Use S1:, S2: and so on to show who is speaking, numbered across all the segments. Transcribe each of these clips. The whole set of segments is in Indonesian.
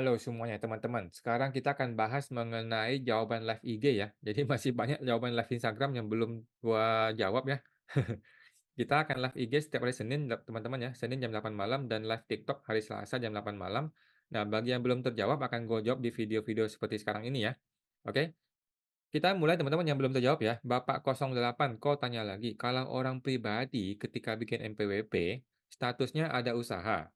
S1: Halo semuanya teman-teman, sekarang kita akan bahas mengenai jawaban live IG ya. Jadi masih banyak jawaban live Instagram yang belum gua jawab ya. Kita akan live IG setiap hari Senin teman-teman ya, Senin jam 8 malam dan live TikTok hari Selasa jam 8 malam. Nah, bagi yang belum terjawab akan gue jawab di video-video seperti sekarang ini ya. Oke, kita mulai teman-teman yang belum terjawab ya. Bapak 08 kau tanya lagi, kalau orang pribadi ketika bikin NPWP, statusnya ada usaha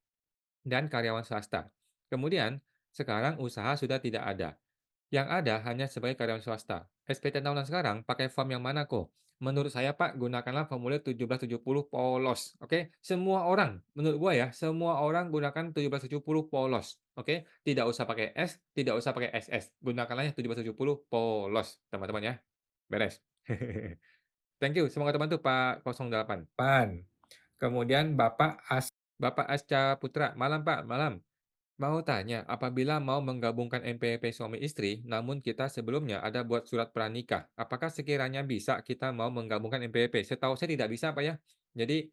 S1: dan karyawan swasta. Kemudian, sekarang usaha sudah tidak ada. Yang ada hanya sebagai karyawan swasta. SPT tahunan sekarang pakai form yang mana kok? Menurut saya Pak, gunakanlah formulir 1770 polos. Oke? Semua orang, menurut gua ya, semua orang gunakan 1770 polos. Oke? Tidak usah pakai S, tidak usah pakai SS. Gunakanlah 1770 polos, teman-teman ya. Beres. Thank you. Semoga terbantu Pak 08. Kemudian Bapak Asca Putra. Malam Pak, malam. Mau tanya, apabila mau menggabungkan NPWP suami istri, namun kita sebelumnya ada buat surat pranikah, apakah sekiranya bisa kita mau menggabungkan NPWP? Setahu saya tidak bisa, Pak ya. Jadi,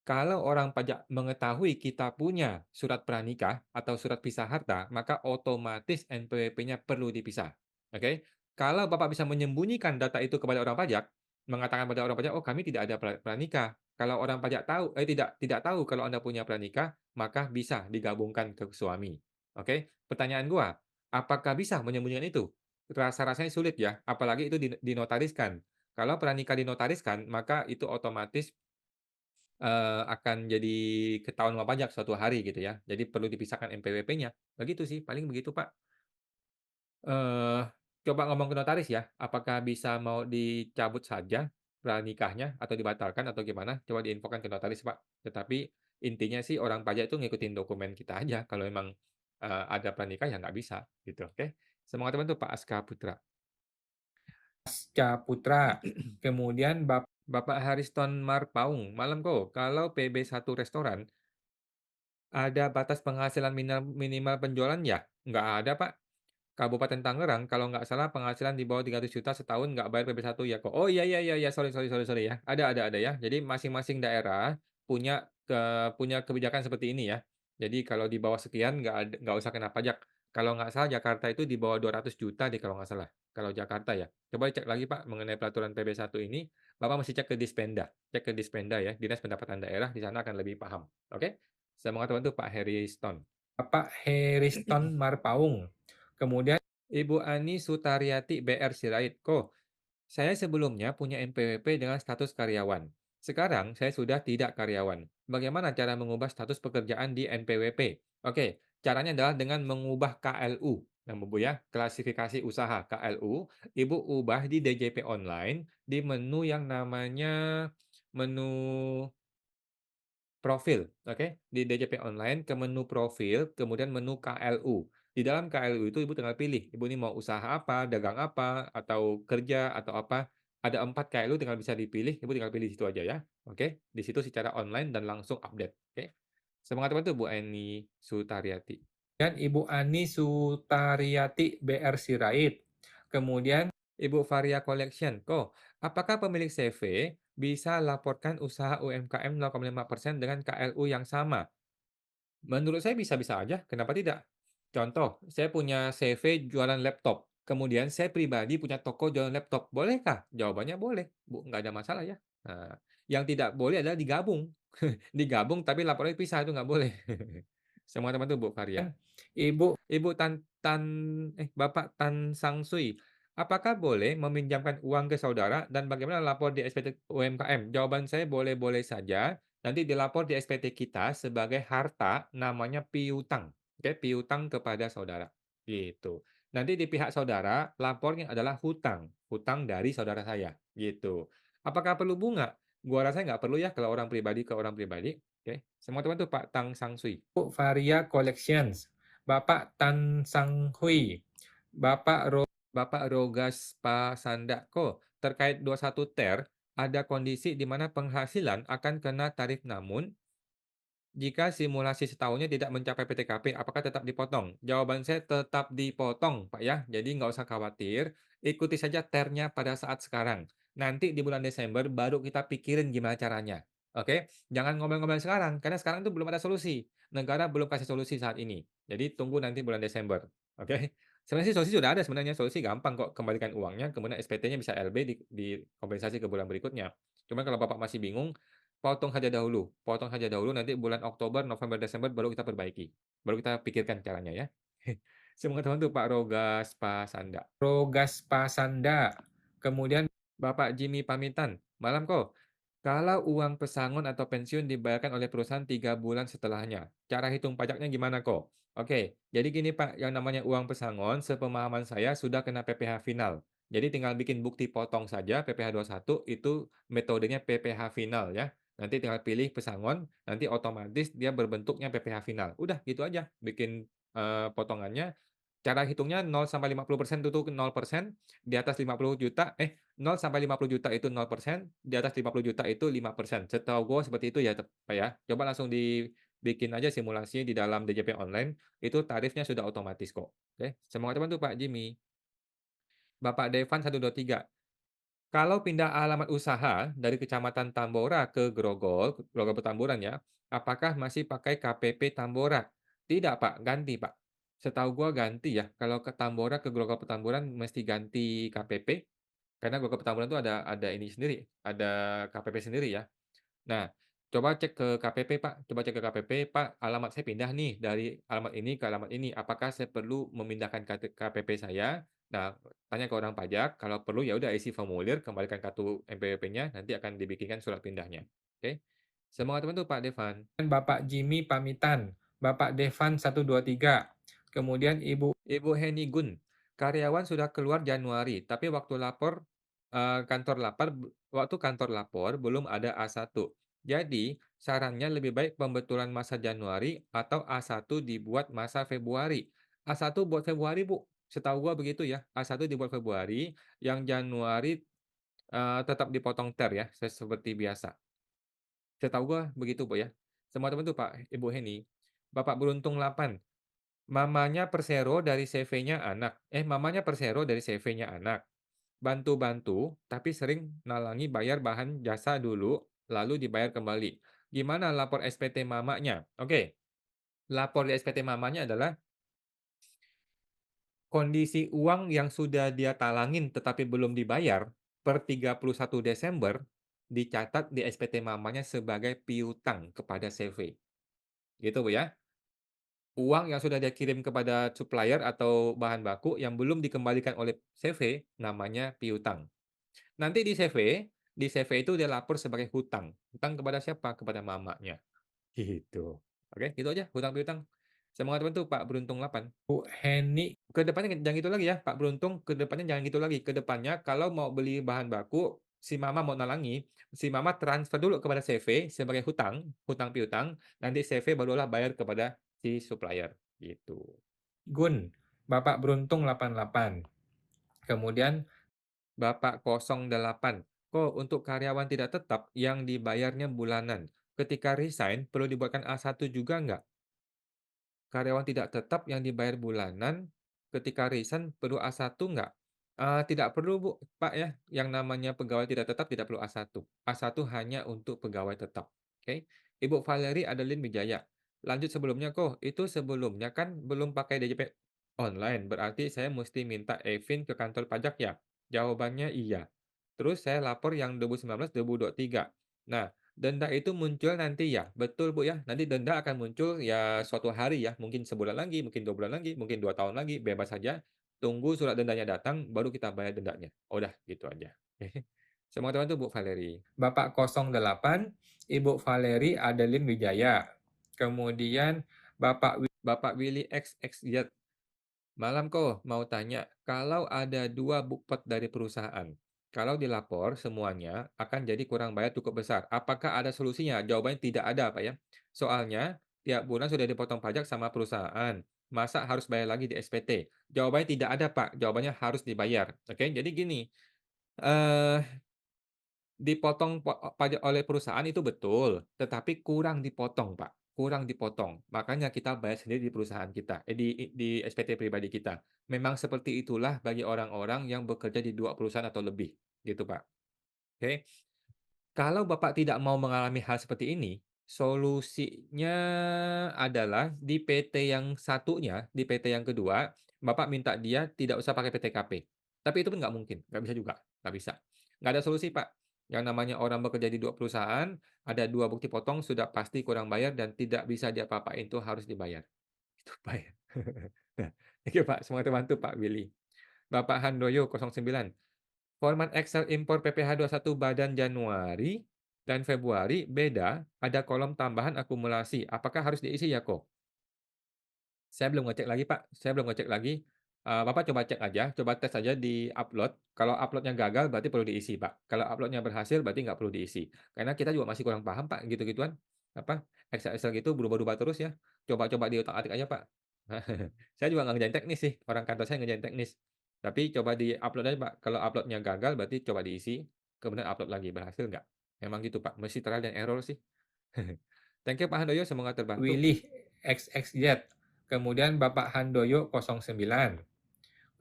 S1: kalau orang pajak mengetahui kita punya surat pranikah atau surat pisah harta, maka otomatis NPWP-nya perlu dipisah. Oke? Kalau Bapak bisa menyembunyikan data itu kepada orang pajak, mengatakan pada orang pajak, "Oh, kami tidak ada pranikah." Kalau orang pajak tahu tidak tahu kalau Anda punya pranikah, maka bisa digabungkan ke suami. Oke? Pertanyaan gua, apakah bisa menyembunyikan itu? Rasa-rasanya sulit ya, apalagi itu dinotariskan. Kalau pranikah dinotariskan, maka itu otomatis akan jadi ketahuan sama pajak suatu hari gitu ya. Jadi perlu dipisahkan NPWP-nya. Begitu sih, paling begitu, Pak. Eee, Coba ngomong ke notaris ya, apakah bisa mau dicabut saja pranikahnya atau dibatalkan atau gimana? Coba diinfokan ke notaris, Pak. Tetapi intinya sih orang pajak itu ngikutin dokumen kita aja, kalau memang, ada pranikah ya nggak bisa, gitu, oke? Semangat terbantu Pak Aska Putra. Kemudian Bapak Hariston Marpaung, malam Ko, kalau PB1 restoran ada batas penghasilan minimal penjualan ya? Nggak ada, Pak. Kabupaten Tangerang kalau nggak salah penghasilan di bawah 300 juta setahun nggak bayar PB1 ya kok. Oh iya iya iya iya, sorry sorry sorry sorry ya. Ada ya. Jadi masing-masing daerah punya kebijakan seperti ini ya. Jadi kalau di bawah sekian nggak usah kena pajak. Kalau nggak salah Jakarta itu di bawah 200 juta deh kalau nggak salah. Kalau Jakarta ya. Coba cek lagi Pak mengenai peraturan PB1 ini. Bapak mesti cek ke Dispenda. Cek ke Dispenda ya, Dinas Pendapatan Daerah di sana akan lebih paham. Oke? Semoga terbantu Pak Heri Stone. Bapak Heriston Marpaung. Kemudian Ibu Ani Sutariati BR Sirait. Ko, saya sebelumnya punya NPWP dengan status karyawan. Sekarang saya sudah tidak karyawan. Bagaimana cara mengubah status pekerjaan di NPWP? Oke, caranya adalah dengan mengubah KLU. Nah, Bu ya, klasifikasi usaha KLU, Ibu ubah di DJP online di menu yang namanya menu profil, oke? Di DJP online ke menu profil, kemudian menu KLU. Di dalam KLU itu Ibu tinggal pilih, Ibu ini mau usaha apa, dagang apa, atau kerja, atau apa. Ada 4 KLU tinggal bisa dipilih, Ibu tinggal pilih situ aja ya, oke? Di situ secara online dan langsung update, oke? Semangat terbantu Bu Eni Sutariati. Dan Ibu Ani Sutariati BR Sirait. Kemudian Ibu Varia Collection. Kok, apakah pemilik CV bisa laporkan usaha UMKM 0,5% dengan KLU yang sama? Menurut saya bisa-bisa aja, kenapa tidak? Contoh, saya punya CV jualan laptop, kemudian saya pribadi punya toko jualan laptop, bolehkah? Jawabannya boleh, Bu, nggak ada masalah ya. Nah, yang tidak boleh adalah digabung. Digabung tapi laporannya pisah, itu nggak boleh. Semua teman-teman Bu Varia. Ibu Bapak Tan Sang Sui, apakah boleh meminjamkan uang ke saudara dan bagaimana lapor di SPT UMKM? Jawaban saya boleh-boleh saja. Nanti dilapor di SPT kita sebagai harta namanya piutang. Oke, piutang kepada saudara. Gitu. Nanti di pihak saudara lapornya adalah hutang, hutang dari saudara saya. Gitu. Apakah perlu bunga? Gua rasa nggak perlu ya kalau orang pribadi ke orang pribadi. Oke. Semua teman tuh Pak Tang Sang Sui. Varia Collections. Bapak Tan Sang Hui. Bapak Rogas Pasandako. Terkait 21 ter, ada kondisi di mana penghasilan akan kena tarif namun jika simulasi setahunnya tidak mencapai PTKP, apakah tetap dipotong? Jawaban saya tetap dipotong, Pak ya. Jadi nggak usah khawatir, ikuti saja ternya pada saat sekarang. Nanti di bulan Desember baru kita pikirin gimana caranya. Oke, jangan ngomel-ngomel sekarang, karena sekarang tuh belum ada solusi. Negara belum kasih solusi saat ini. Jadi tunggu nanti bulan Desember, oke. Sebenarnya sih solusi sudah ada sebenarnya, solusi gampang kok, kembalikan uangnya, kemudian SPT-nya bisa LB dikompensasi ke bulan berikutnya. Cuman kalau Bapak masih bingung, potong saja dahulu, nanti bulan Oktober, November, Desember baru kita perbaiki. Baru kita pikirkan caranya ya. Semoga terbantu Pak Rogas Pasanda. Rogas Pasanda. Kemudian Bapak Jimmy pamitan, malam kok. Kalau uang pesangon atau pensiun dibayarkan oleh perusahaan 3 bulan setelahnya, cara hitung pajaknya gimana kok? Oke, jadi gini Pak, yang namanya uang pesangon sepemahaman saya sudah kena PPh final. Jadi tinggal bikin bukti potong saja PPh 21 itu metodenya PPh final ya. Nanti tinggal pilih pesangon, nanti otomatis dia berbentuknya PPh final. Udah gitu aja, bikin, potongannya. Cara hitungnya 0 sampai 50% itu 0%, di atas 50 juta 0 sampai 50 juta itu 0%, di atas 50 juta itu 5%. Setahu gue seperti itu ya, Pak, ya. Coba langsung dibikin aja simulasi di dalam DJP online, itu tarifnya sudah otomatis kok. Oke, semoga terbantu Pak Jimmy. Bapak Devan 123. Kalau pindah alamat usaha dari Kecamatan Tambora ke Grogol, Grogol Petamburan ya, apakah masih pakai KPP Tambora? Tidak Pak, ganti Pak. Setahu gua ganti ya, kalau ke Tambora ke Grogol Petamburan mesti ganti KPP, karena Grogol Petamburan itu ada ini sendiri, ada KPP sendiri ya. Nah, coba cek ke KPP, Pak. Coba cek ke KPP, "Pak, alamat saya pindah nih dari alamat ini ke alamat ini. Apakah saya perlu memindahkan KPP saya?" Nah, tanya ke orang pajak, kalau perlu ya udah isi formulir, kembalikan kartu NPWP-nya, nanti akan dibikinkan surat pindahnya. Oke. Semoga terbantu, Pak Devan. Bapak Jimmy pamitan, Bapak Devan 123. Kemudian Ibu Heni Gun, karyawan sudah keluar Januari, tapi waktu kantor lapor belum ada A1. Jadi, sarannya lebih baik pembetulan masa Januari atau A1 dibuat masa Februari. A1 buat Februari, Bu. Setahu gua begitu ya. A1 dibuat Februari, yang Januari, tetap dipotong ya, seperti biasa. Setahu gua begitu, Bu, ya. Semua teman tuh, Pak, Ibu Heni. Bapak Beruntung 8. Mamanya persero dari CV-nya anak. Bantu-bantu, tapi sering nalangi bayar bahan jasa dulu, lalu dibayar kembali. Gimana lapor SPT mamanya? Oke, lapor di SPT mamanya adalah kondisi uang yang sudah dia talangin tetapi belum dibayar per 31 Desember dicatat di SPT mamanya sebagai piutang kepada CV. Gitu, Bu, ya. Uang yang sudah dia kirim kepada supplier atau bahan baku yang belum dikembalikan oleh CV namanya piutang. Nanti di CV itu dia lapor sebagai hutang. Hutang kepada siapa? Kepada mamanya. Gitu. Oke, gitu aja hutang piutang. Semoga terbantu Pak Beruntung 8. Bu Heni. Ke depannya jangan gitu lagi ya, Pak Beruntung, ke depannya jangan gitu lagi. Ke depannya kalau mau beli bahan baku, si mama mau nalangi, si mama transfer dulu kepada CV sebagai hutang, hutang piutang, nanti CV barulah bayar kepada si supplier, gitu. Gun, Bapak Beruntung 88. Kemudian Bapak 08. Kok untuk karyawan tidak tetap yang dibayarnya bulanan, ketika resign perlu dibuatkan A1 juga nggak? Karyawan tidak tetap yang dibayar bulanan, ketika resign perlu A1 nggak? Tidak perlu Bu, Pak ya, yang namanya pegawai tidak tetap tidak perlu A1. A1 hanya untuk pegawai tetap, oke. Ibu Valeri Adeline Wijaya. Lanjut sebelumnya kok, itu sebelumnya kan belum pakai DJP online, berarti saya mesti minta e-fin ke kantor pajak ya? Jawabannya iya. Terus saya lapor yang 2019, 2023. Nah, denda itu muncul nanti ya? Betul, Bu, ya. Nanti denda akan muncul ya suatu hari ya, mungkin sebulan lagi, mungkin 2 bulan lagi, mungkin 2 tahun lagi, bebas saja. Tunggu surat dendanya datang, baru kita bayar dendanya. Udah, gitu aja. Semoga terbantu, Bu Valeri. Bapak 08, Ibu Valeri Adeline Wijaya. Kemudian Bapak Willy XXZ. Malam kok, mau tanya, kalau ada 2 bukpet dari perusahaan, kalau dilapor semuanya akan jadi kurang bayar cukup besar. Apakah ada solusinya? Jawabannya tidak ada, Pak ya. Soalnya tiap bulan sudah dipotong pajak sama perusahaan. Masa harus bayar lagi di SPT? Jawabannya tidak ada, Pak. Jawabannya harus dibayar. Oke, jadi gini, eh dipotong pajak oleh perusahaan itu betul, tetapi kurang dipotong, Pak, kurang dipotong. Makanya kita bayar sendiri di perusahaan kita, di SPT pribadi kita. Memang seperti itulah bagi orang-orang yang bekerja di 2 perusahaan atau lebih, gitu, Pak. Oke. Kalau Bapak tidak mau mengalami hal seperti ini, solusinya adalah di PT yang satunya, di PT yang kedua, Bapak minta dia tidak usah pakai PTKP. Tapi itu pun nggak mungkin, nggak bisa juga, nggak bisa. Nggak ada solusi, Pak. Yang namanya orang bekerja di 2 perusahaan, ada 2 bukti potong, sudah pasti kurang bayar dan tidak bisa diapa-apain, itu harus dibayar. Itu, Pak, ya. Nah, oke, Pak, semoga terbantu, Pak Willy. Bapak Handoyo 09. Format Excel impor PPh 21 badan Januari dan Februari beda, ada kolom tambahan akumulasi. Apakah harus diisi ya, kok? Saya belum ngecek lagi, Pak. Saya belum ngecek lagi. Bapak coba cek aja, coba tes aja di upload. Kalau upload-nya gagal berarti perlu diisi, Pak. Kalau upload-nya berhasil berarti nggak perlu diisi. Karena kita juga masih kurang paham, Pak, gitu-gituan. Apa, Excel-Excel gitu berubah-ubah terus ya. Coba-coba diotak-atik aja, Pak. Saya juga nggak ngerjain teknis sih, orang kantor saya ngerjain teknis. Tapi coba di-upload aja, Pak. Kalau upload-nya gagal berarti coba diisi, kemudian upload lagi, berhasil nggak? Memang gitu, Pak, mesti trial dan error sih. Thank you, Pak Handoyo, semoga terbantu. Wilih XXZ, kemudian Bapak Handoyo 09,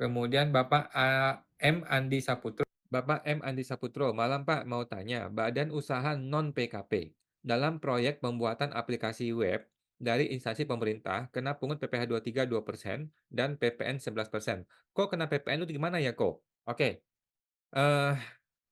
S1: kemudian Bapak M. Andi Saputro. Bapak M. Andi Saputro, malam Pak, mau tanya, badan usaha non-PKP dalam proyek pembuatan aplikasi web dari instansi pemerintah kena pungut PPh 23 2% dan PPN 11%. Kok kena PPN itu gimana ya, kok? Oke, eh,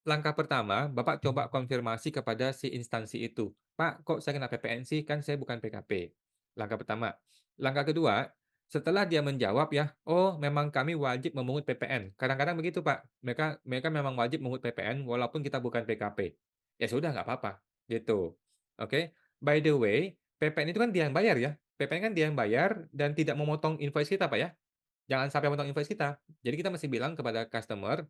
S1: langkah pertama, Bapak coba konfirmasi kepada si instansi itu. "Pak, kok saya kena PPN sih? Kan saya bukan PKP." Langkah pertama. Langkah kedua, setelah dia menjawab ya, "Oh, memang kami wajib memungut PPN." Kadang-kadang begitu, Pak. Mereka mereka memang wajib memungut PPN walaupun kita bukan PKP. Ya sudah, nggak apa-apa, gitu. Oke. By the way, PPN itu kan dia yang bayar ya. PPN kan dia yang bayar dan tidak memotong invoice kita, Pak, ya. Jangan sampai potong invoice kita. Jadi kita mesti bilang kepada customer,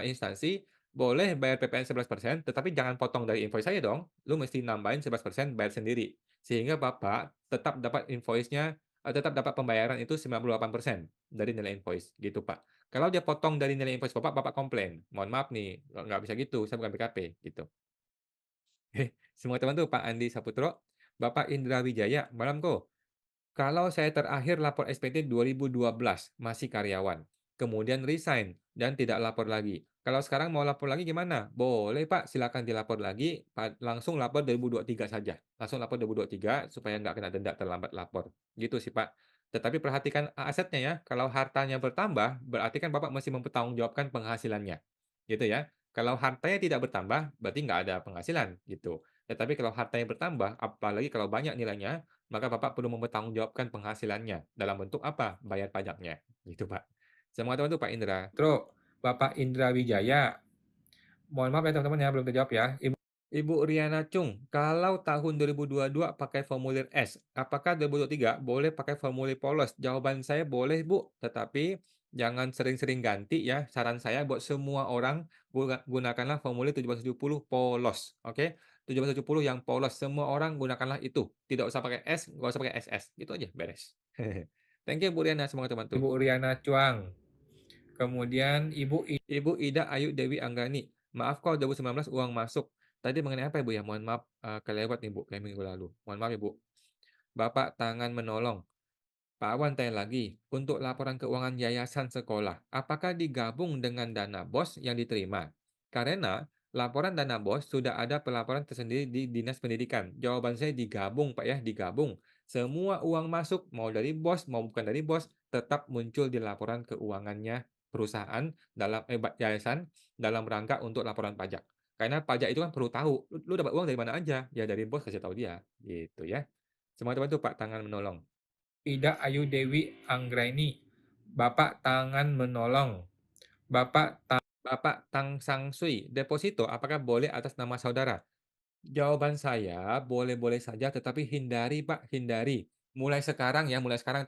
S1: instansi, "Boleh bayar PPN 11%, tetapi jangan potong dari invoice saya dong. Lu mesti nambahin 11% bayar sendiri." Sehingga Bapak tetap dapat invoice-nya tetap dapat pembayaran itu 98% dari nilai invoice, gitu, Pak. Kalau dia potong dari nilai invoice Bapak, Bapak komplain, "Mohon maaf nih, nggak bisa gitu, saya bukan PKP." Gitu. Semua teman tuh Pak Andi Saputro, Bapak Indra Wijaya, malam Ko. Kalau saya terakhir lapor SPT 2012, masih karyawan. Kemudian resign dan tidak lapor lagi. Kalau sekarang mau lapor lagi gimana? Boleh Pak, silakan dilapor lagi, langsung lapor 2023 saja. Langsung lapor 2023 supaya nggak kena denda terlambat lapor. Gitu sih Pak. Tetapi perhatikan asetnya ya, kalau hartanya bertambah, berarti kan Bapak masih mempertanggungjawabkan penghasilannya. Gitu ya. Kalau hartanya tidak bertambah, berarti nggak ada penghasilan gitu. Tetapi kalau hartanya bertambah, apalagi kalau banyak nilainya, maka Bapak perlu mempertanggungjawabkan penghasilannya. Dalam bentuk apa? Bayar pajaknya. Gitu, Pak. Saya mau tahu tuh Pak Indra. Terus, Bapak Indra Wijaya. Mohon maaf ya teman-teman ya, belum terjawab ya. Ibu Riana Chung, kalau tahun 2022 pakai formulir S, apakah 2023 boleh pakai formulir polos? Jawaban saya boleh, Bu, tetapi jangan sering-sering ganti ya. Saran saya buat semua orang gunakanlah formulir 1770 polos, oke? 1770 yang polos, semua orang gunakanlah itu. Tidak usah pakai S, nggak usah pakai SS. Gitu aja, beres. Thank you Bu Riana, semoga terbantu. Ibu Riana Chuang. Kemudian Ibu Ida Ayu Dewi Anggani. Maaf kok 2019 uang masuk. Tadi mengenai apa Ibu ya? Mohon maaf, kelewat nih Bu, kayak minggu lalu. Mohon maaf Ibu. Bapak tangan menolong. Pak Awan tanya lagi, untuk laporan keuangan yayasan sekolah, apakah digabung dengan dana BOS yang diterima? Karena laporan dana BOS sudah ada pelaporan tersendiri di Dinas Pendidikan. Jawaban saya digabung, Pak ya, digabung. Semua uang masuk, mau dari BOS, mau bukan dari BOS, tetap muncul di laporan keuangannya perusahaan dalam yayasan dalam rangka untuk laporan pajak. Karena pajak itu kan perlu tahu, lu dapat uang dari mana aja? Ya dari BOS kasih tahu dia, gitu ya. Semua teman tuh Pak tangan menolong. Ida Ayu Dewi Anggraini, Bapak tangan menolong. Bapak Tang Sang Sui, deposito apakah boleh atas nama saudara? Jawaban saya boleh-boleh saja, tetapi hindari Pak, hindari. Mulai sekarang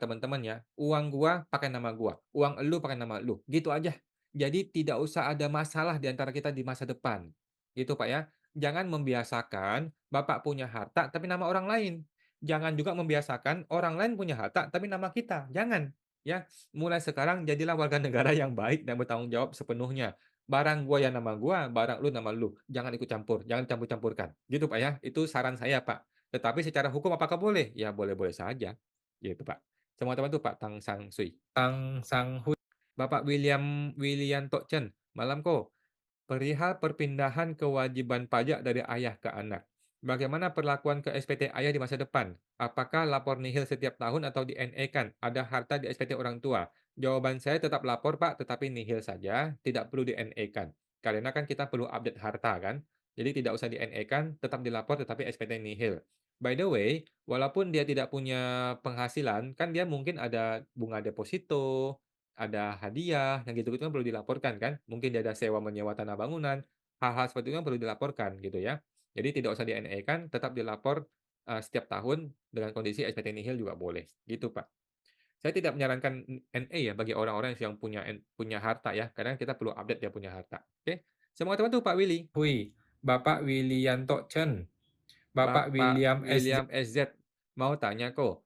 S1: teman-teman ya, uang gua pakai nama gua, uang elu pakai nama elu, gitu aja. Jadi tidak usah ada masalah di antara kita di masa depan. Gitu Pak ya. Jangan membiasakan Bapak punya harta tapi nama orang lain. Jangan juga membiasakan orang lain punya harta tapi nama kita, jangan. Ya, mulai sekarang jadilah warga negara yang baik dan bertanggung jawab sepenuhnya. Barang gua ya nama gua, barang lu nama lu. Jangan ikut campur, jangan campur-campurkan. Gitu, Pak, ya. Itu saran saya, Pak. Tetapi secara hukum apakah boleh? Ya boleh-boleh saja. Gitu, Pak. Semua teman tuh Pak Tang Sang Sui. Tang Sang Hui. Bapak William William Tok Chen. Malam, Ko. Perihal perpindahan kewajiban pajak dari ayah ke anak. Bagaimana perlakuan ke SPT ayah di masa depan? Apakah lapor nihil setiap tahun atau di-NE-kan? Ada harta di SPT orang tua? Jawaban saya tetap lapor, Pak, tetapi nihil saja, tidak perlu di-NE-kan. Karena kan kita perlu update harta kan? Jadi tidak usah di-NE-kan, tetap dilapor tetapi SPT nihil. By the way, walaupun dia tidak punya penghasilan, kan dia mungkin ada bunga deposito, ada hadiah, yang gitu-gitu kan perlu dilaporkan kan. Mungkin dia ada sewa menyewa tanah bangunan, hal-hal seperti itu kan perlu dilaporkan gitu ya. Jadi tidak usah di-NE-kan, tetap dilapor, setiap tahun dengan kondisi SPT nihil juga boleh, gitu Pak. Saya tidak menyarankan NE ya bagi orang-orang yang punya harta ya, kadang kita perlu update dia punya harta, oke. Semoga terbantu Pak Willy.
S2: Hui, Bapak Willianto Chen, Bapak
S1: Bapak
S2: William SZ.
S1: William SZ, mau tanya kok,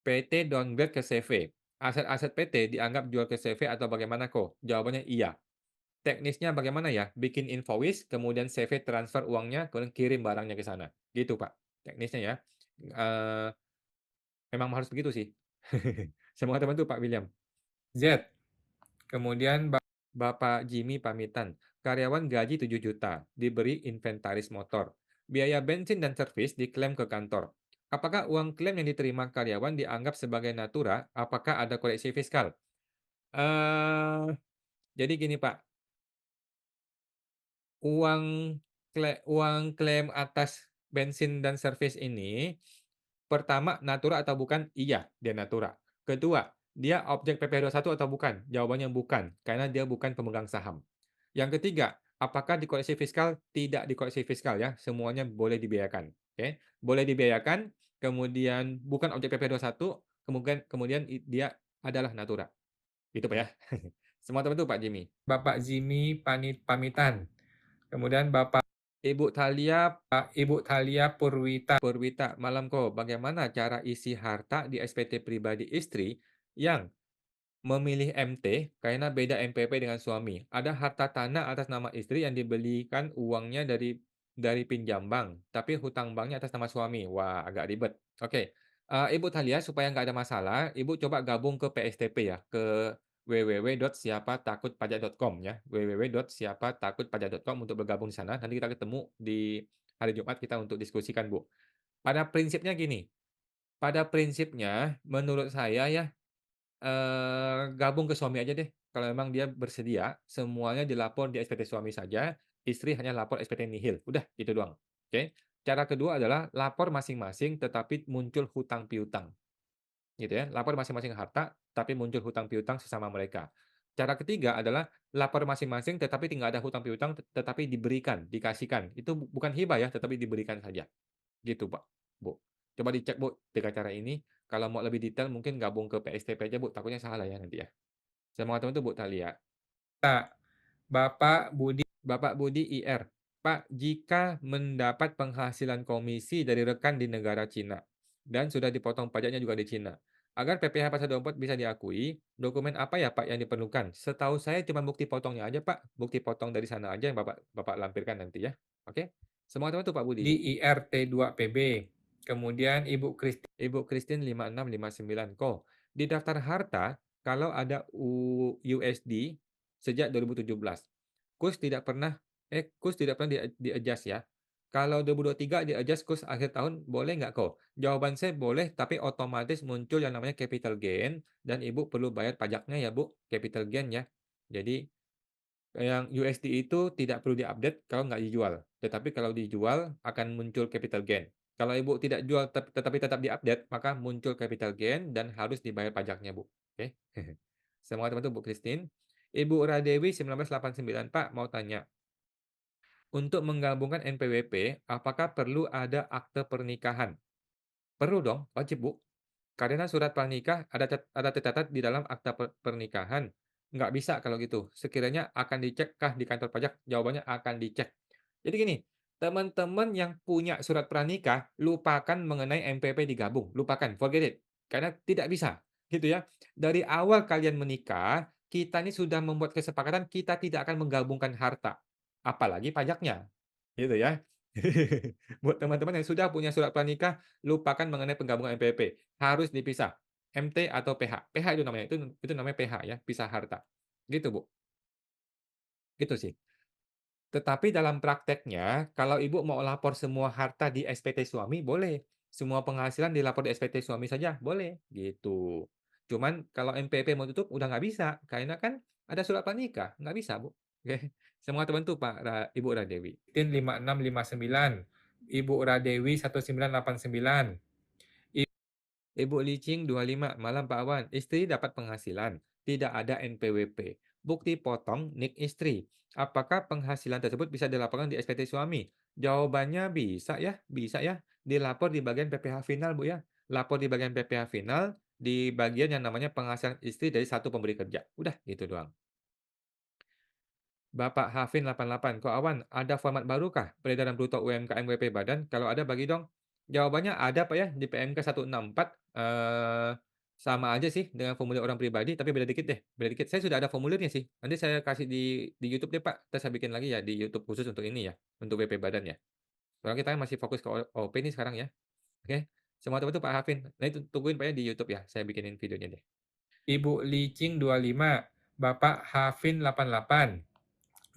S1: PT downgrade ke CV, aset-aset PT dianggap jual ke CV atau bagaimana kok? Jawabannya iya. Teknisnya bagaimana ya? Bikin invoice, kemudian CV transfer uangnya, kemudian kirim barangnya ke sana. Gitu, Pak, teknisnya ya. Eee, Memang harus begitu sih. Semoga terbantu, Pak William.
S2: Z. Kemudian
S1: Bapak Jimmy pamitan. Karyawan gaji 7 juta, diberi inventaris motor. Biaya bensin dan servis diklaim ke kantor. Apakah uang klaim yang diterima karyawan dianggap sebagai natura? Apakah ada koreksi fiskal? Eee, jadi gini, Pak, uang uang klaim atas bensin dan servis ini, pertama, natura atau bukan? Iya, dia natura. Kedua, dia objek PP21 atau bukan? Jawabannya bukan, karena dia bukan pemegang saham. Yang ketiga, apakah dikoreksi fiskal? Tidak dikoreksi fiskal ya, semuanya boleh dibiayakan, oke. Boleh dibiayakan, kemudian bukan objek PP21, kemudian kemudian dia adalah natura. Gitu, Pak, ya. Semua terbantu, Pak Jimmy.
S2: Bapak Jimmy pamitan. Kemudian Bapak
S1: Ibu Thalia
S2: Ibu Thalia Purwita.
S1: Purwita, malam kok. Bagaimana cara isi harta di SPT pribadi istri yang memilih MT karena beda MPP dengan suami? Ada harta tanah atas nama istri yang dibelikan uangnya dari pinjam bank, tapi hutang banknya atas nama suami. Wah, agak ribet. Oke, Ibu Thalia, supaya nggak ada masalah, Ibu coba gabung ke PSTP ya, ke www.siapatakutpajak.com ya, www.siapatakutpajak.com untuk bergabung di sana. Nanti kita ketemu di hari Jumat kita untuk diskusikan, Bu. Pada prinsipnya gini, pada prinsipnya menurut saya ya, gabung ke suami aja deh. Kalau memang dia bersedia, semuanya dilapor di SPT suami saja, istri hanya lapor SPT nihil. Udah, itu doang. Oke. Cara kedua adalah lapor masing-masing tetapi muncul hutang piutang. Gitu ya. Lapor masing-masing harta, tapi muncul hutang piutang sesama mereka. Cara ketiga adalah lapor masing-masing tetapi tidak ada hutang piutang, tetapi diberikan, dikasihkan. Itu bukan hibah ya, tetapi diberikan saja. Gitu, Pak, Bu. Coba dicek, Bu, 3 cara ini. Kalau mau lebih detail mungkin gabung ke PSTP aja, Bu, takutnya salah ya nanti ya. Semoga teman-teman, Bu Thalia.
S2: Bapak Budi.
S1: Bapak Budi IR, Pak, jika mendapat penghasilan komisi dari rekan di negara Cina dan sudah dipotong pajaknya juga di Cina, agar PPh Pasar 24 bisa diakui, dokumen apa ya Pak yang diperlukan? Setahu saya cuma bukti potongnya aja Pak, bukti potong dari sana aja yang Bapak Bapak lampirkan nanti ya. Oke? Semoga teman-teman Pak Budi.
S2: Di IRT2PB. Kemudian Ibu Kristi.
S1: Ibu Christine 5659 Ko. Di daftar harta, kalau ada USD sejak 2017, KUS tidak pernah di-adjust ya. Kalau 2023 di-adjust KUS akhir tahun, boleh nggak kok? Jawaban saya boleh, tapi otomatis muncul yang namanya capital gain, dan Ibu perlu bayar pajaknya ya Bu, capital gain ya. Jadi yang USD itu tidak perlu diupdate kalau nggak dijual, tetapi kalau dijual akan muncul capital gain. Kalau Ibu tidak jual tetapi tetap diupdate, maka muncul capital gain dan harus dibayar pajaknya, Bu. Oke. Semoga terbantu, Bu Christine. Ibu Radewi 1989, Pak, mau tanya, untuk menggabungkan NPWP, apakah perlu ada akte pernikahan? Perlu dong, wajib, Bu. Karena surat pranikah ada tercatat di dalam akta pernikahan. Nggak bisa kalau gitu. Sekiranya akan dicek kah di kantor pajak? Jawabannya akan dicek. Jadi gini, teman-teman yang punya surat pranikah, lupakan mengenai MPP digabung. Lupakan, forget it. Karena tidak bisa. Gitu ya. Dari awal kalian menikah, kita ini sudah membuat kesepakatan kita tidak akan menggabungkan harta. Apalagi pajaknya. Gitu ya. Buat teman-teman yang sudah punya surat pranikah, lupakan mengenai penggabungan NPWP. Harus dipisah. MT atau PH. PH itu namanya, itu namanya PH ya, pisah harta. Gitu, Bu. Gitu sih. Tetapi dalam prakteknya, kalau Ibu mau lapor semua harta di SPT suami, boleh. Semua penghasilan dilapor di SPT suami saja, boleh, gitu. Cuman kalau NPWP mau tutup, udah nggak bisa, karena kan ada surat pranikah, nggak bisa, Bu. Oke, semoga terbantu Pak Ibu Radewi.
S2: Tin 5659, Ibu Radewi 1989.
S1: Ibu Licing 25, malam Pak Awan. Istri dapat penghasilan, tidak ada NPWP. Bukti potong nik istri. Apakah penghasilan tersebut bisa dilaporkan di SPT suami? Jawabannya bisa ya. Dilapor di bagian PPh final, Bu ya. Lapor di bagian PPh final di bagian yang namanya penghasilan istri dari satu pemberi kerja. Udah, gitu doang. Bapak Hafin 88, Ko Awan, ada format baru kah peredaran bruto UMKM WP Badan? Kalau ada bagi dong. Jawabannya ada Pak ya, di PMK 164, sama aja sih dengan formulir orang pribadi, tapi beda dikit deh, beda dikit. Saya sudah ada formulirnya sih, nanti saya kasih di YouTube deh Pak, entar saya bikin lagi ya di YouTube khusus untuk ini ya, untuk WP Badan ya. Soalnya kita kan masih fokus ke OP nih sekarang ya, oke. Semua teman tuh Pak Hafin, nah itu tungguin Pak ya di YouTube ya, saya bikinin videonya deh.
S2: Ibu Licing 25, Bapak Hafin 88,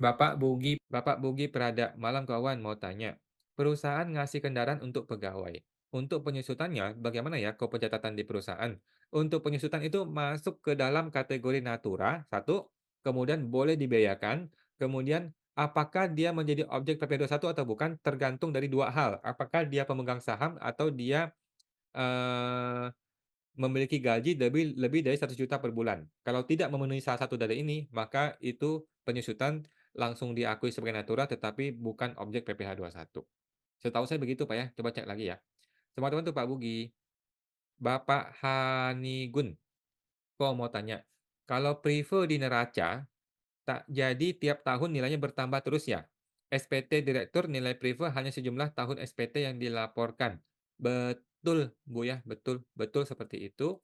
S2: Bapak Bugi.
S1: Bapak Bugi Prada, malam kawan mau tanya. Perusahaan ngasih kendaraan untuk pegawai. Untuk penyusutannya, bagaimana ya kok pencatatan di perusahaan? Untuk penyusutan itu masuk ke dalam kategori natura, satu, kemudian boleh dibiayakan, kemudian apakah dia menjadi objek PP21 atau bukan, tergantung dari dua hal. Apakah dia pemegang saham atau dia eh, memiliki gaji lebih lebih dari 100 juta per bulan. Kalau tidak memenuhi salah satu dari ini, maka itu penyusutan langsung diakui sebagai natura tetapi bukan objek PPh 21. Setahu saya begitu, Pak, ya. Coba cek lagi ya. Semua teman tuh Pak Bugi. Bapak Hanigun, kok mau tanya, kalau Prive di neraca, tak jadi tiap tahun nilainya bertambah terus ya? SPT Direktur nilai Prive hanya sejumlah tahun SPT yang dilaporkan. Betul, Bu, ya. Betul, betul seperti itu.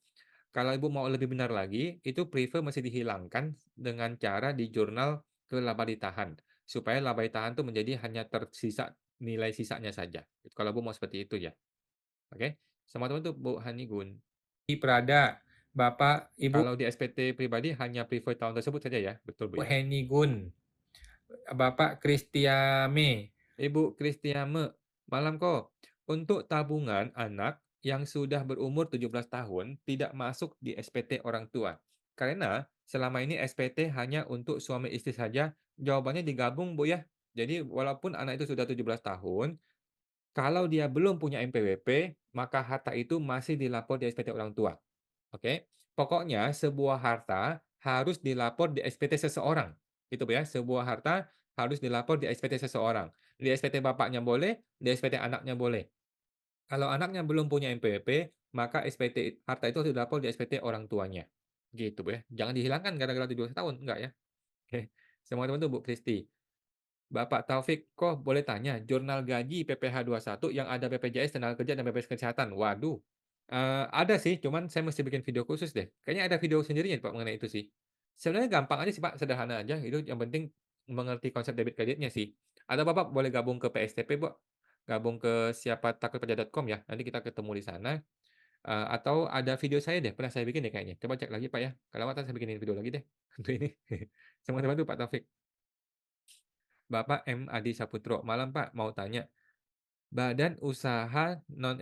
S1: Kalau Ibu mau lebih benar lagi, itu Prive masih dihilangkan dengan cara di jurnal ke laba ditahan, supaya laba ditahan tuh menjadi hanya tersisa nilai sisanya saja. Kalau Ibu mau seperti itu ya, oke? Sama teman tuh Bu Hanigun.
S2: Prada, Bapak Ibu
S1: Kalau di SPT pribadi hanya Prive tahun tersebut saja ya, betul Bu ya?
S2: Henigun, Bapak Kristiame.
S1: Ibu Kristiame, malam kok. Untuk tabungan anak yang sudah berumur 17 tahun tidak masuk di SPT orang tua. Karena selama ini SPT hanya untuk suami istri saja, jawabannya digabung Bu ya. Jadi walaupun anak itu sudah 17 tahun, kalau dia belum punya NPWP, maka harta itu masih dilapor di SPT orang tua. Oke. Pokoknya sebuah harta harus dilapor di SPT seseorang. Itu Bu ya, sebuah harta harus dilapor di SPT seseorang. Di SPT bapaknya boleh, di SPT anaknya boleh. Kalau anaknya belum punya NPWP, maka SPT harta itu harus dilapor di SPT orang tuanya. Gitu Bu ya. Jangan dihilangkan gara-gara 17 tahun, enggak ya. Oke. Semua teman tuh Bu Kristi. Bapak Taufik, kok boleh tanya, jurnal gaji PPh 21 yang ada BPJS Tenaga Kerja dan BPJS Kesehatan? Waduh, ada sih, cuman saya mesti bikin video khusus deh. Kayaknya ada video sendirinya Pak mengenai itu sih. Sebenarnya gampang aja sih Pak, sederhana aja, itu yang penting mengerti konsep debit kreditnya sih. Atau Bapak boleh gabung ke PSTP, Bu. Gabung ke siapatakerja.com ya, nanti kita ketemu di sana. Atau ada video saya deh, pernah saya bikin deh kayaknya. Coba cek lagi Pak ya, kalau nggak saya bikinin video lagi deh untuk ini. Sama teman tuh Pak Taufik. Bapak M. Adi Saputro, malam Pak, mau tanya, badan usaha non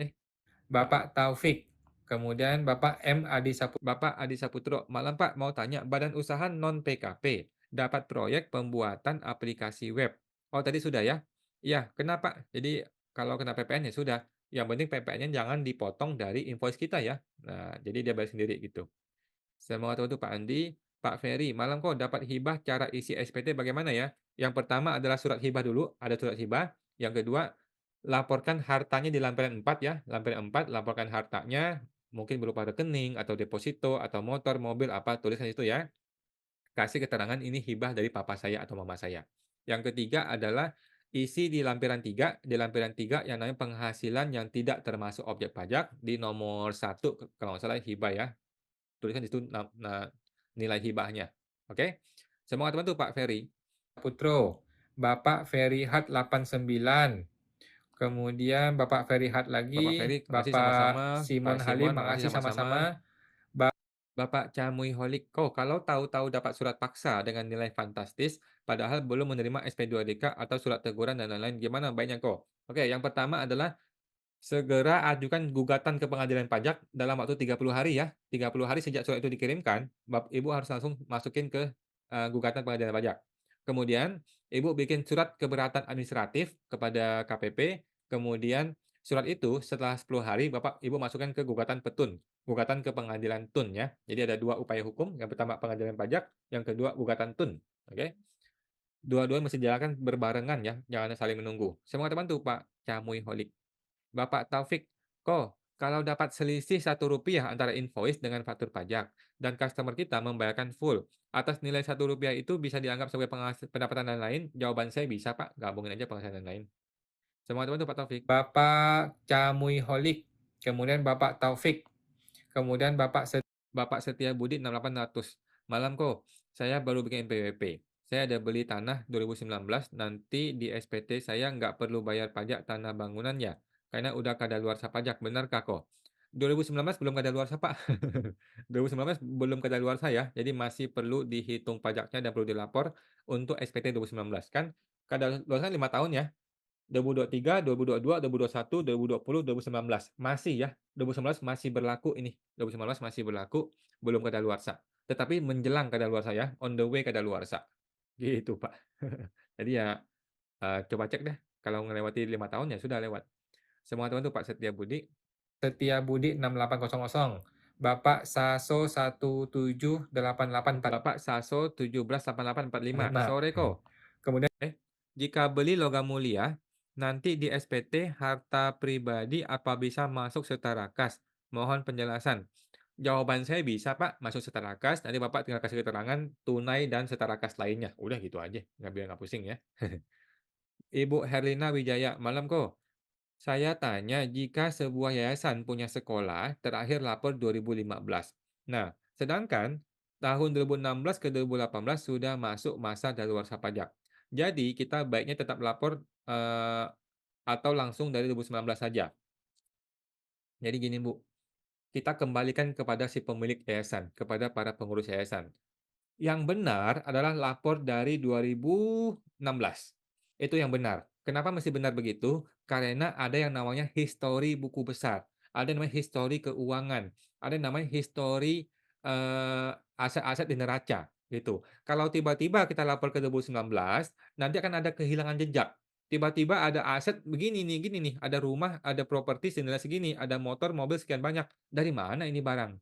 S2: Bapak Taufik, kemudian Bapak M. Adi Saputro.
S1: Bapak Adi Saputro, malam Pak, mau tanya, badan usaha non PKP dapat proyek pembuatan aplikasi web. Oh, tadi sudah ya? Iya, kenapa? Jadi kalau kena PPN ya sudah. Yang penting PPN-nya jangan dipotong dari invoice kita ya. Nah, jadi dia bayar sendiri gitu. Semoga terbantu Pak Andi. Pak Ferry, malam kok dapat hibah cara isi SPT bagaimana ya? Yang pertama adalah surat hibah dulu, ada surat hibah. Yang kedua, laporkan hartanya di lampiran 4 ya. Lampiran 4, laporkan hartanya, mungkin berupa rekening, atau deposito, atau motor, mobil, apa, tuliskan itu ya. Kasih keterangan ini hibah dari papa saya atau mama saya. Yang ketiga adalah isi di lampiran 3, di lampiran 3 yang namanya penghasilan yang tidak termasuk objek pajak, di nomor 1, kalau nggak salah hibah ya. Tuliskan di situ nilai hibahnya. Oke? Semoga terbantu Pak Ferry.
S2: Putro, Bapak Ferihat 89, kemudian Bapak Ferihat
S1: Bapak
S2: lagi,
S1: Ferry, makasih
S2: Bapak
S1: sama-sama. Pak
S2: Simon
S1: Simon,
S2: Halim,
S1: makasih
S2: makasih
S1: sama-sama.
S2: sama-sama.
S1: Bapak Camuiholik, "Oh, kalau tahu-tahu dapat surat paksa dengan nilai fantastis, padahal belum menerima SP2DK atau surat teguran dan lain-lain, gimana baiknya kok?" Oke, yang pertama adalah segera ajukan gugatan ke pengadilan pajak dalam waktu 30 hari ya. 30 hari sejak surat itu dikirimkan, Ibu harus langsung masukin ke, gugatan pengadilan pajak. Kemudian Ibu bikin surat keberatan administratif kepada KPP, kemudian surat itu setelah 10 hari Ibu masukkan ke gugatan petun, gugatan ke pengadilan tun ya. Jadi ada 2 upaya hukum, yang pertama pengadilan pajak, yang kedua gugatan tun, oke? Dua-duanya mesti dijalankan berbarengan ya, jangan saling menunggu. Semoga terbantu Pak Camuiholik. Bapak Taufik, "Ko, kalau dapat selisih Rp1 antara invoice dengan faktur pajak dan customer kita membayarkan full, atas nilai Rp1 itu bisa dianggap sebagai pendapatan lain-lain?" Jawaban saya bisa, Pak, gabungin aja penghasilan lain. Semoga terbantu, Pak Taufik.
S2: Bapak Camuiholik, kemudian Bapak Taufik, kemudian
S1: Bapak Setiabudi 6800, "Malam Ko, saya baru bikin NPWP. Saya ada beli tanah 2019, nanti di SPT saya nggak perlu bayar pajak tanah bangunannya, karena udah kadaluarsa pajak, benarkah Ko?" 2019 belum kadaluarsa, Pak. 2019 belum kadaluarsa ya, jadi masih perlu dihitung pajaknya dan perlu dilapor untuk SPT 2019. Kan kadaluarsa 5 tahun ya. 2023, 2022, 2021, 2020, 2019. Masih ya, 2019 masih berlaku ini, 2019 masih berlaku, belum kadaluarsa. Tetapi menjelang kadaluarsa ya, on the way kadaluarsa. Gitu, Pak. Jadi ya, coba cek deh, kalau ngelewati 5 tahun ya sudah lewat. Semoga teman tuh Pak Setiabudi.
S2: Setiabudi 6800, Bapak Saso 178845.
S1: Bapak Saso 178845. Sore kok.
S2: Kemudian
S1: Jika beli logam mulia, nanti di SPT harta pribadi apa bisa masuk setara kas? Mohon penjelasan. Jawaban saya bisa Pak, masuk setara kas, nanti Bapak tinggal kasih keterangan tunai dan setara kas lainnya. Udah gitu aja, biar nggak pusing ya. Ibu Herlina Wijaya, malam kok. Saya tanya, jika sebuah yayasan punya sekolah, terakhir lapor 2015. Nah, sedangkan tahun 2016 ke 2018 sudah masuk masa daluarsa pajak. Jadi, kita baiknya tetap lapor atau langsung dari 2019 saja. Jadi gini, Bu, kita kembalikan kepada si pemilik yayasan, kepada para pengurus yayasan. Yang benar adalah lapor dari 2016. Itu yang benar. Kenapa mesti benar begitu? Karena ada yang namanya histori buku besar, ada yang namanya histori keuangan, ada yang namanya histori, aset-aset di neraca, gitu. Kalau tiba-tiba kita lapor ke 2019, nanti akan ada kehilangan jejak. Tiba-tiba ada aset begini nih, gini nih, ada rumah, ada properti senilai segini, ada motor, mobil sekian banyak. Dari mana ini barang?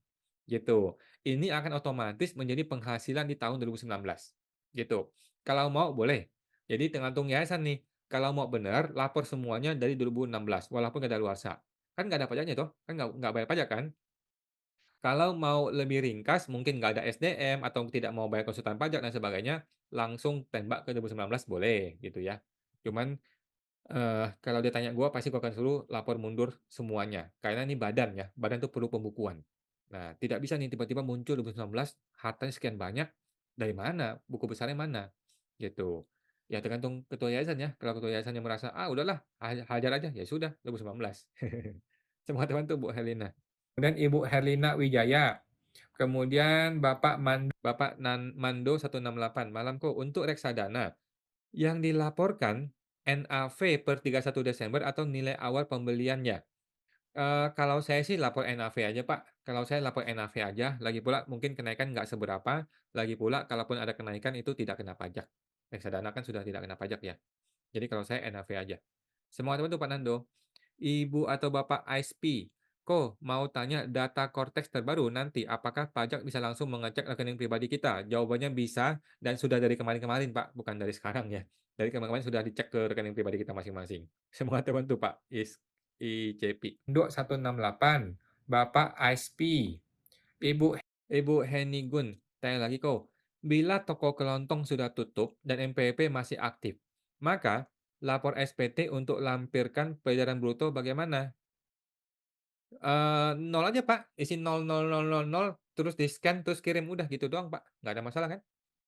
S1: Gitu. Ini akan otomatis menjadi penghasilan di tahun 2019, gitu. Kalau mau boleh. Jadi tergantung yayasan nih, kalau mau benar lapor semuanya dari 2016 walaupun kadaluarsa. Kan nggak ada pajaknya toh, kan nggak bayar pajak kan? Kalau mau lebih ringkas mungkin nggak ada SDM atau tidak mau bayar konsultan pajak dan sebagainya, langsung tembak ke 2019 boleh gitu ya. Cuman kalau dia tanya gua, pasti gua akan suruh lapor mundur semuanya, karena ini badan ya, badan itu perlu pembukuan. Nah, tidak bisa nih tiba-tiba muncul 2019, hartanya sekian banyak, dari mana? Buku besarnya mana? Gitu. Ya tergantung ketua yayasan ya, kalau ketua yayasannya merasa, "Ah udahlah, hajar aja," ya sudah 2019. Semoga terbantu Bu Herlina.
S2: Ibu Herlina Wijaya, kemudian
S1: Bapak Mando 168, malam kok untuk reksadana, yang dilaporkan NAV per 31 Desember atau nilai awal pembeliannya? Kalau saya sih lapor NAV aja, Pak. Kalau saya lapor NAV aja, lagi pula mungkin kenaikan nggak seberapa, lagi pula kalaupun ada kenaikan itu tidak kena pajak. Reksadana kan sudah tidak kena pajak ya. Jadi kalau saya NAV aja. Semua teman tuh Pak Nando. Ibu atau Bapak ISP, "Ko, mau tanya data Cortex terbaru nanti, apakah pajak bisa langsung mengecek rekening pribadi kita?" Jawabannya bisa dan sudah dari kemarin-kemarin, Pak, bukan dari sekarang ya. Dari kemarin-kemarin sudah dicek ke rekening pribadi kita masing-masing. Semoga terbantu, Pak ICP.
S2: Mando 168, Bapak ISP, Ibu
S1: Ibu Heni Gun, tanya lagi, Ko. Bila toko kelontong sudah tutup dan MPP masih aktif, maka lapor SPT untuk lampirkan peredaran bruto bagaimana? Nol aja, Pak. Isi nol nol nol nol nol, terus di-scan, terus kirim, udah gitu doang, Pak. Nggak ada masalah kan?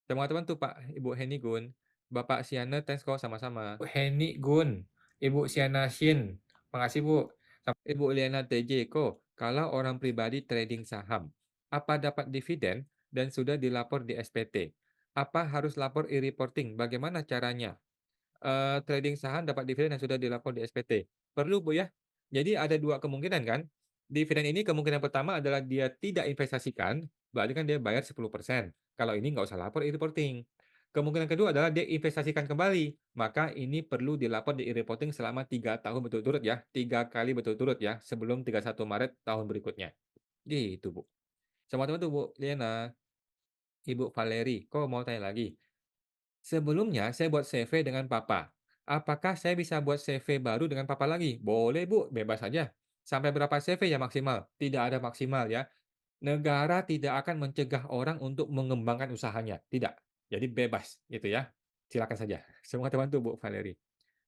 S1: Teman-teman tuh, Pak, Ibu Heni Gun. Bapak Siana, thanks kok, sama-sama.
S2: Heni Gun, Ibu Siana Shin. Makasih Bu.
S1: Ibu Liana TJ, kok kalau orang pribadi trading saham, Apa dapat dividen dan sudah dilapor di SPT? Apa harus lapor e-reporting? Bagaimana caranya? Trading saham dapat dividen yang sudah dilapor di SPT. Perlu, Bu, ya. Jadi ada 2 kemungkinan kan. Dividen ini kemungkinan pertama adalah dia tidak investasikan, berarti kan dia bayar 10%. Kalau ini nggak usah lapor e-reporting. Kemungkinan kedua adalah dia investasikan kembali, maka ini perlu dilapor di e-reporting selama 3 tahun berturut-turut ya, 3 kali berturut-turut ya, sebelum 31 Maret tahun berikutnya. Gitu, Bu. Sama teman tuh, Bu Liana, Ibu Valeri, kok mau tanya lagi? Sebelumnya saya buat CV dengan papa. Apakah saya bisa buat CV baru dengan papa lagi? Boleh, Bu, bebas saja. Sampai berapa CV ya maksimal? Tidak ada maksimal ya. Negara tidak akan mencegah orang untuk mengembangkan usahanya, tidak. Jadi bebas gitu ya. Silakan saja. Semua teman tuh Bu Valeri.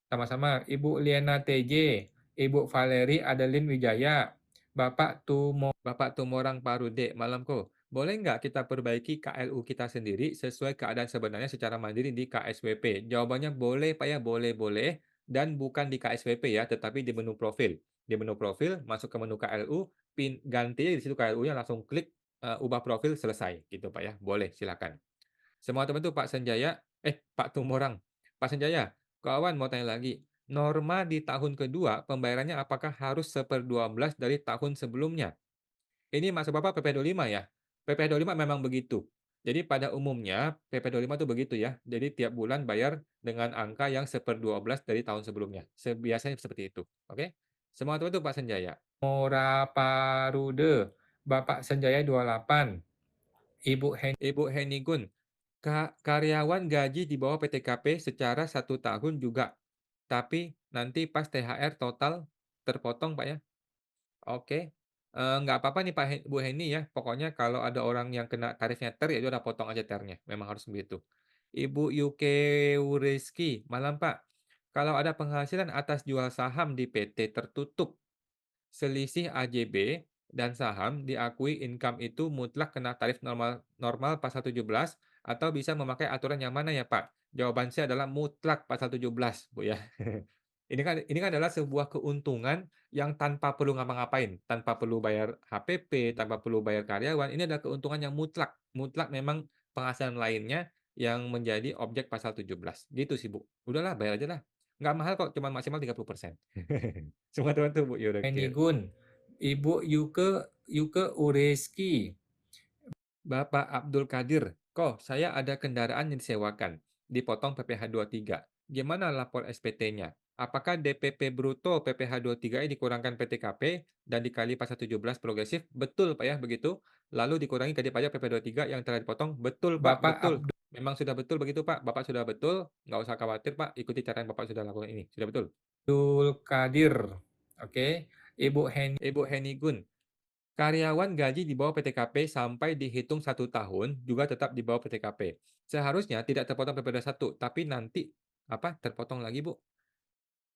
S2: Sama-sama, Ibu Liana TJ, Ibu Valeri Adeline Wijaya, Bapak Tumo.
S1: Bapak Tumorang Parude, malamku. Boleh nggak kita perbaiki KLU kita sendiri sesuai keadaan sebenarnya secara mandiri di KSWP? Jawabannya boleh, Pak ya, boleh-boleh. Dan bukan di KSWP ya, tetapi di menu profil. Di menu profil, masuk ke menu KLU, ganti di situ KLU-nya, langsung klik ubah profil, selesai. Gitu Pak ya, boleh, silakan. Semua teman tuh Pak Senjaya, Pak Tumorang. Pak Senjaya, kawan mau tanya lagi. Norma di tahun kedua, pembayarannya apakah harus 1/12 dari tahun sebelumnya? Ini maksud Bapak PP 25 ya? PP 25 memang begitu. Jadi pada umumnya PP 25 itu begitu ya. Jadi tiap bulan bayar dengan angka yang 1/12 dari tahun sebelumnya. Biasanya seperti itu. Oke? Semua itu Pak Senjaya.
S2: Moraparude, Bapak Senjaya 28, Ibu Hen.
S1: Ibu Henigun, karyawan gaji di bawah PTKP secara 1 tahun juga. Tapi nanti pas THR total terpotong Pak ya. Oke, nggak apa-apa nih Bu Heni ya, pokoknya kalau ada orang yang kena tarifnya TER, ya udah potong aja TER-nya, memang harus begitu. Ibu Yukewuriski, malam Pak. Kalau ada penghasilan atas jual saham di PT tertutup, selisih AJB dan saham diakui income itu mutlak kena tarif normal normal pasal 17 atau bisa memakai aturan yang mana ya Pak? Jawaban saya adalah mutlak pasal 17 Bu ya. Ini kan adalah sebuah keuntungan yang tanpa perlu ngapa-ngapain, tanpa perlu bayar HPP, tanpa perlu bayar karyawan, ini adalah keuntungan yang mutlak. Mutlak memang penghasilan lainnya yang menjadi objek pasal 17, gitu sih, Bu. Udahlah bayar aja lah, nggak mahal kok, cuma maksimal 30%. Semua teman tuh, Bu, ya udah clear.
S2: Henigun, Ibu Yuke Ureski.
S1: Bapak Abdul Kadir, kok saya ada kendaraan yang disewakan, dipotong PPh 23. Gimana lapor SPT-nya? Apakah DPP bruto PPh 23 ini dikurangkan PTKP dan dikali pasal 17 progresif? Betul Pak ya, begitu. Lalu dikurangi tadi pajak PP 23 yang telah dipotong? Betul Pak,
S2: Bapak
S1: betul. Memang sudah betul begitu Pak. Bapak sudah betul, nggak usah khawatir Pak, ikuti cara yang Bapak sudah lakukan ini. Sudah betul.
S2: Abdul Kadir, oke. Ibu Heni.
S1: Ibu Heni Gun, karyawan gaji di bawah PTKP sampai dihitung 1 tahun juga tetap di bawah PTKP. Seharusnya tidak terpotong PP 21, tapi nanti terpotong lagi, Bu.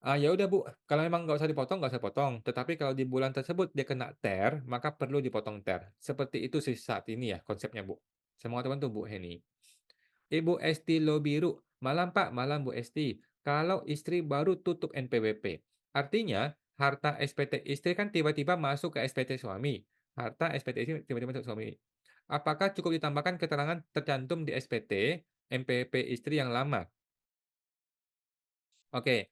S1: Ya udah, Bu, kalau memang nggak usah dipotong, nggak usah potong. Tetapi kalau di bulan tersebut dia kena TER, maka perlu dipotong TER. Seperti itu sih saat ini ya konsepnya, Bu. Semua teman tuh, Bu Heni. Ibu Esti Lobiru, malam Pak, malam Bu Esti. Kalau istri baru tutup NPWP, artinya harta SPT istri kan tiba-tiba masuk ke SPT suami. Harta SPT istri tiba-tiba masuk ke suami. Apakah cukup ditambahkan keterangan tercantum di SPT NPWP istri yang lama? Oke,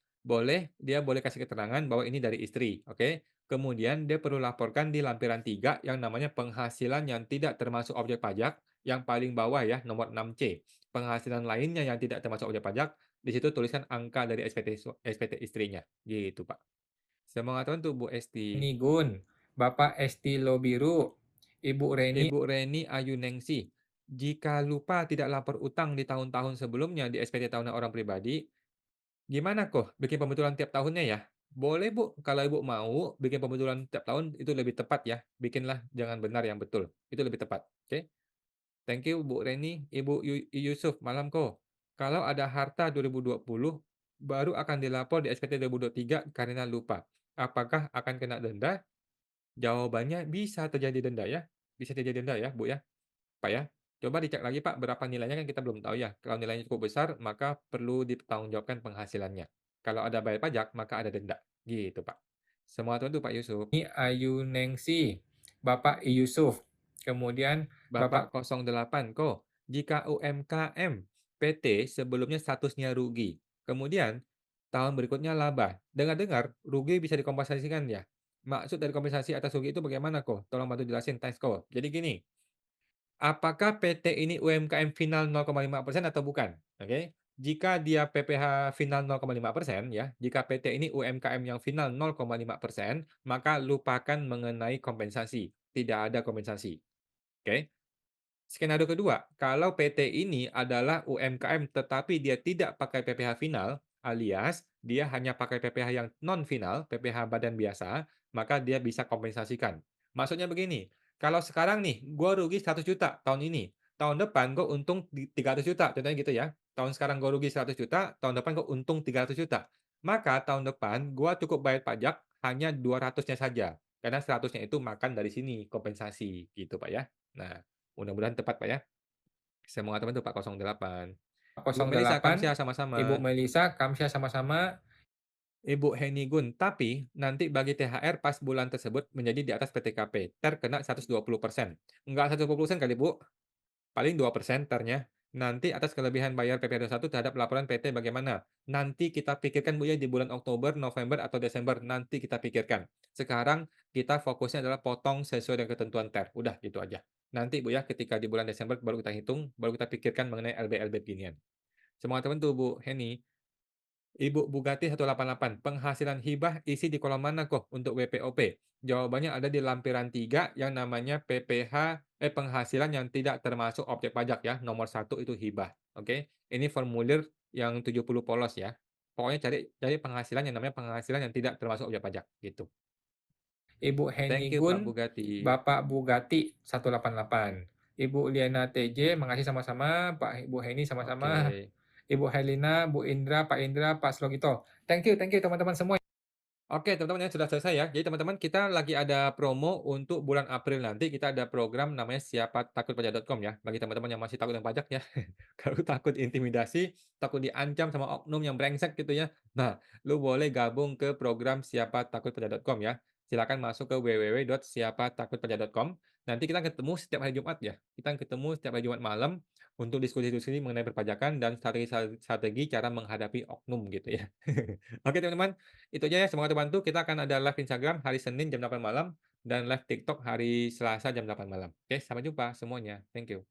S1: dia boleh kasih keterangan bahwa ini dari istri, oke. Kemudian dia perlu laporkan di lampiran 3 yang namanya penghasilan yang tidak termasuk objek pajak, yang paling bawah ya, nomor 6C. Penghasilan lainnya yang tidak termasuk objek pajak, di situ tuliskan angka dari SPT istrinya, gitu, Pak. Semangat untuk Bu Esti.
S2: Henigun, Bapak Esti Lobiru, Ibu Reni.
S1: Ibu Reni Ayuningsi, jika lupa tidak lapor utang di tahun-tahun sebelumnya di SPT tahunan orang pribadi, gimana kok bikin pembetulan tiap tahunnya ya? Boleh Bu, kalau Ibu mau bikin pembetulan tiap tahun itu lebih tepat ya, bikinlah jangan benar yang betul, itu lebih tepat, oke. Thank you Bu Reni, Ibu Yusuf, malam kok. Kalau ada harta 2020 baru akan dilapor di SPT 2023 karena lupa. Apakah akan kena denda? Jawabannya bisa terjadi denda ya, bisa terjadi denda ya Bu ya. Pak ya. Coba dicek lagi Pak, berapa nilainya kan kita belum tahu ya. Kalau nilainya cukup besar, maka perlu dipertanggungjawabkan penghasilannya. Kalau ada bayar pajak, maka ada denda. Gitu Pak. Semua tuh Pak Yusuf.
S2: Ayuningsi, Bapak I Yusuf, Kemudian
S1: Bapak 08 kok, jika UMKM PT sebelumnya statusnya rugi, kemudian tahun berikutnya laba. Dengar-dengar rugi bisa dikompensasikan ya? Maksud dari kompensasi atas rugi itu bagaimana kok? Tolong bantu jelasin, thanks kok. Jadi gini, apakah PT ini UMKM final 0,5% atau bukan? Oke. Jika dia PPh final 0,5% ya, jika PT ini UMKM yang final 0,5%, maka lupakan mengenai kompensasi, tidak ada kompensasi. Oke. Skenario kedua, kalau PT ini adalah UMKM tetapi dia tidak pakai PPh final, alias dia hanya pakai PPh yang non final, PPh badan biasa, maka dia bisa kompensasikan. Maksudnya begini, kalau sekarang nih gue rugi 100 juta tahun ini, tahun depan gue untung 300 juta, contohnya gitu ya. Tahun sekarang gue rugi 100 juta, tahun depan gue untung 300 juta. Maka tahun depan gue cukup bayar pajak hanya 200-nya saja. Karena 100-nya itu makan dari sini, kompensasi gitu Pak ya. Nah, mudah-mudahan tepat, Pak, ya. Saya mau ngatakan itu Pak 08. Bu Melisa,
S2: 08,
S1: Kamsia
S2: Ibu
S1: sama-sama.
S2: Melisa, Kamsya sama-sama.
S1: Ibu Heni Gun, tapi nanti bagi THR pas bulan tersebut menjadi di atas PTKP, terkena 120%. Enggak 120% kali, Bu. Paling 2% ternya. Nanti atas kelebihan bayar PP21 terhadap laporan PT bagaimana? Nanti kita pikirkan Bu ya di bulan Oktober, November, atau Desember. Nanti kita pikirkan. Sekarang kita fokusnya adalah potong sesuai dengan ketentuan TER. Udah gitu aja. Nanti Bu ya ketika di bulan Desember baru kita hitung, baru kita pikirkan mengenai LB-LB beginian. Semoga terbantu Bu Heni. Ibu Bugatti 188, penghasilan hibah isi di kolom mana kok untuk WPOP? Jawabannya ada di lampiran 3 yang namanya penghasilan yang tidak termasuk objek pajak ya. Nomor 1 itu hibah. Oke. Ini formulir yang 70 polos ya. Pokoknya cari penghasilan yang namanya penghasilan yang tidak termasuk objek pajak gitu.
S2: Ibu Heni
S1: Thank you Pak
S2: Gun,
S1: Bugatti.
S2: Bapak Bugatti 188. Ibu Liana TJ, makasih sama-sama. Pak Ibu Heni sama-sama.
S1: Oke.
S2: Ibu Helena, Bu Indra, Pak Indra, Pak Slogito. Thank you teman-teman semua.
S1: Oke, teman-teman ya, sudah selesai ya. Jadi teman-teman kita lagi ada promo untuk bulan April nanti kita ada program namanya siapatakutpajak.com ya. Bagi teman-teman yang masih takut dengan pajak ya. Kalau takut intimidasi, takut diancam sama oknum yang brengsek gitu ya. Nah, lu boleh gabung ke program siapatakutpajak.com ya. Silakan masuk ke www.siapatakutpajak.com. Nanti kita ketemu setiap hari Jumat ya. Kita ketemu setiap hari Jumat malam untuk diskusi-diskusi mengenai perpajakan dan strategi cara menghadapi oknum gitu ya. Oke, teman-teman. Itu aja ya, semoga terbantu. Kita akan ada live Instagram hari Senin jam 8 malam dan live TikTok hari Selasa jam 8 malam. Oke, sampai jumpa semuanya. Thank you.